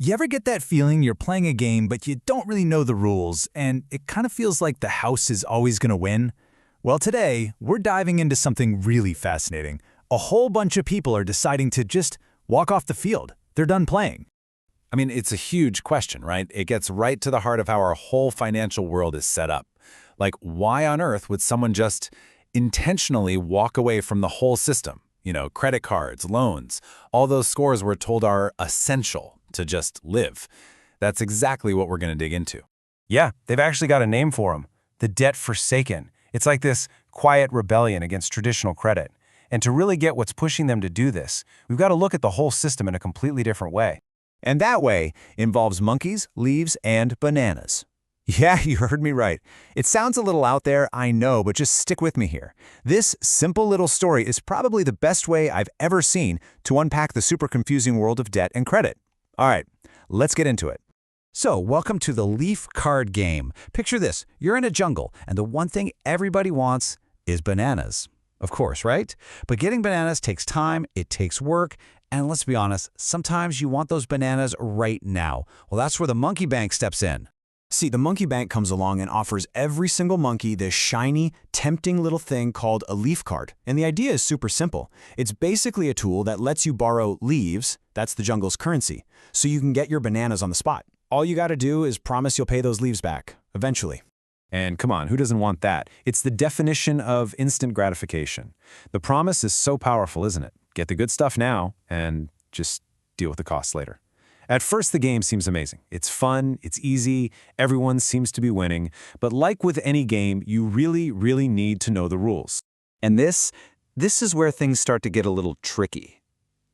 You ever get that feeling you're playing a game but you don't really know the rules, and it kind of feels like the house is always going to win? Well, today, we're diving into something really fascinating. A whole bunch of people are deciding to just walk off the field. They're done playing. I mean, it's a huge question, right? It gets right to the heart of how our whole financial world is set up. Like, why on earth would someone just intentionally walk away from the whole system? You know, credit cards, loans, all those scores we're told are essential to just live. That's exactly what we're going to dig into. Yeah, they've actually got a name for them, the debt forsaken. It's like this quiet rebellion against traditional credit. And to really get what's pushing them to do this, we've got to look at the whole system in a completely different way. And that way involves monkeys, leaves, and bananas. Yeah, you heard me right. It sounds a little out there, I know, but just stick with me here. This simple little story is probably the best way I've ever seen to unpack the super confusing world of debt and credit. All right, let's get into it. So, welcome to the Leaf Card Game. Picture this, you're in a jungle, and the one thing everybody wants is bananas. Of course, right? But getting bananas takes time, it takes work, and let's be honest, sometimes you want those bananas right now. Well, that's where the Monkey Bank steps in. See, the Monkey Bank comes along and offers every single monkey this shiny, tempting little thing called a leaf card. And the idea is super simple. It's basically a tool that lets you borrow leaves, that's the jungle's currency, so you can get your bananas on the spot. All you gotta do is promise you'll pay those leaves back, eventually. And come on, who doesn't want that? It's the definition of instant gratification. The promise is so powerful, isn't it? Get the good stuff now and just deal with the costs later. At first, the game seems amazing. It's fun, it's easy, everyone seems to be winning, but like with any game, you really need to know the rules. And this is where things start to get a little tricky.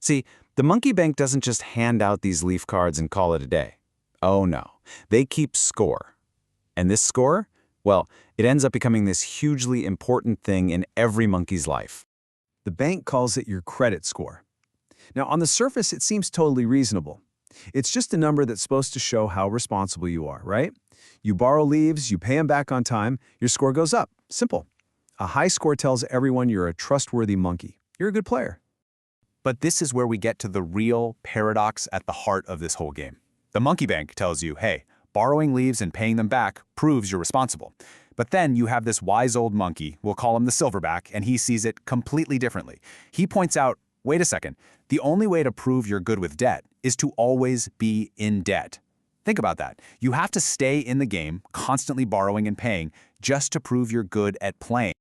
See, the Monkey Bank doesn't just hand out these leaf cards and call it a day. Oh no, they keep score. And this score? Well, it ends up becoming this hugely important thing in every monkey's life. The bank calls it your credit score. Now, on the surface, it seems totally reasonable. It's just a number that's supposed to show how responsible you are, right? You borrow leaves, you pay them back on time, your score goes up. Simple. A high score tells everyone you're a trustworthy monkey. You're a good player. But this is where we get to the real paradox at the heart of this whole game. The Monkey Bank tells you, hey, borrowing leaves and paying them back proves you're responsible. But then you have this wise old monkey, we'll call him the Silverback, and he sees it completely differently. He points out, wait a second, the only way to prove you're good with debt is to always be in debt. Think about that. You have to stay in the game, constantly borrowing and paying, just to prove you're good at playing.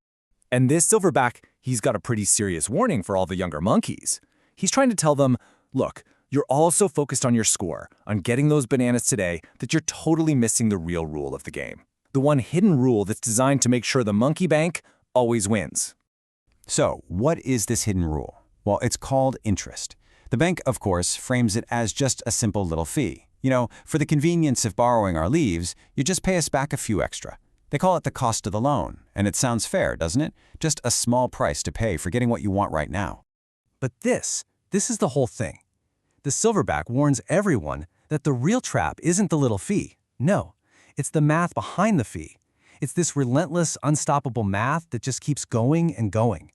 And this Silverback, he's got a pretty serious warning for all the younger monkeys. He's trying to tell them, look, you're all so focused on your score, on getting those bananas today, that you're totally missing the real rule of the game. The one hidden rule that's designed to make sure the Monkey Bank always wins. So, what is this hidden rule? Well, it's called interest. The bank, of course, frames it as just a simple little fee. You know, for the convenience of borrowing our leaves, you just pay us back a few extra. They call it the cost of the loan, and it sounds fair, doesn't it? Just a small price to pay for getting what you want right now. But this is the whole thing. The Silverback warns everyone that the real trap isn't the little fee. No, it's the math behind the fee. It's this relentless, unstoppable math that just keeps going and going.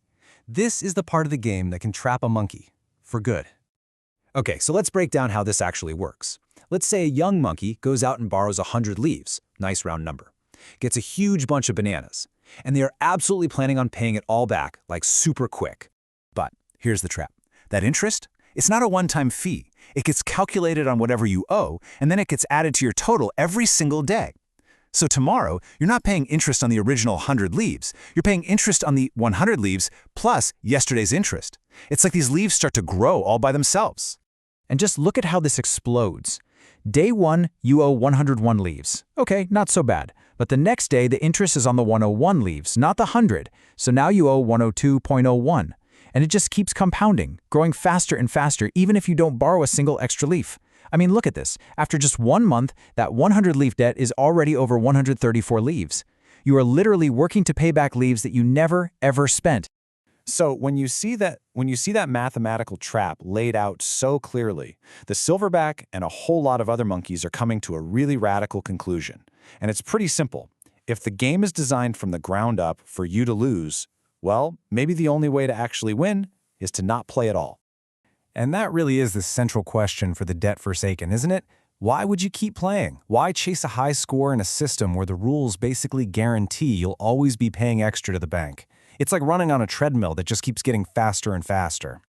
This is the part of the game that can trap a monkey, for good. Okay, so let's break down how this actually works. Let's say a young monkey goes out and borrows 100 leaves, nice round number, gets a huge bunch of bananas, and they are absolutely planning on paying it all back, like super quick. But here's the trap. That interest? It's not a one-time fee. It gets calculated on whatever you owe, and then it gets added to your total every single day. So tomorrow, you're not paying interest on the original 100 leaves. You're paying interest on the 100 leaves plus yesterday's interest. It's like these leaves start to grow all by themselves. And just look at how this explodes. Day 1, you owe 101 leaves. Okay, not so bad. But the next day, the interest is on the 101 leaves, not the 100. So now you owe 102.01. And it just keeps compounding, growing faster and faster, even if you don't borrow a single extra leaf. I mean, look at this. After just 1 month, that 100-leaf debt is already over 134 leaves. You are literally working to pay back leaves that you never, ever spent. So when you see that mathematical trap laid out so clearly, the Silverback and a whole lot of other monkeys are coming to a really radical conclusion. And it's pretty simple. If the game is designed from the ground up for you to lose, well, maybe the only way to actually win is to not play at all. And that really is the central question for the debt forsaken, isn't it? Why would you keep playing? Why chase a high score in a system where the rules basically guarantee you'll always be paying extra to the bank? It's like running on a treadmill that just keeps getting faster and faster.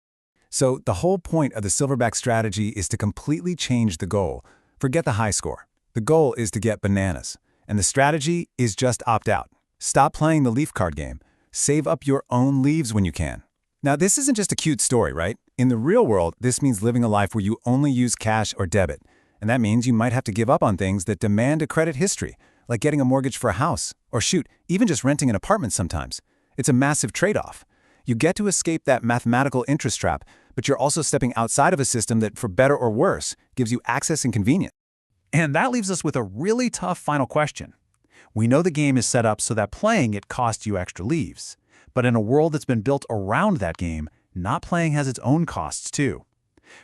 So the whole point of the silverback strategy is to completely change the goal. Forget the high score. The goal is to get bananas. And the strategy is just opt out. Stop playing the leaf card game. Save up your own leaves when you can. Now, this isn't just a cute story, right? In the real world, this means living a life where you only use cash or debit. And that means you might have to give up on things that demand a credit history, like getting a mortgage for a house, or shoot, even just renting an apartment sometimes. It's a massive trade-off. You get to escape that mathematical interest trap, but you're also stepping outside of a system that, for better or worse, gives you access and convenience. And that leaves us with a really tough final question. We know the game is set up so that playing it costs you extra leaves. But in a world that's been built around that game, not playing has its own costs too.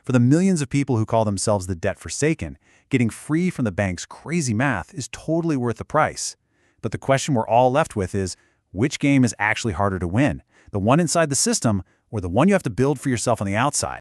For the millions of people who call themselves the debt-forsaken, getting free from the bank's crazy math is totally worth the price. But the question we're all left with is, which game is actually harder to win? The one inside the system or the one you have to build for yourself on the outside?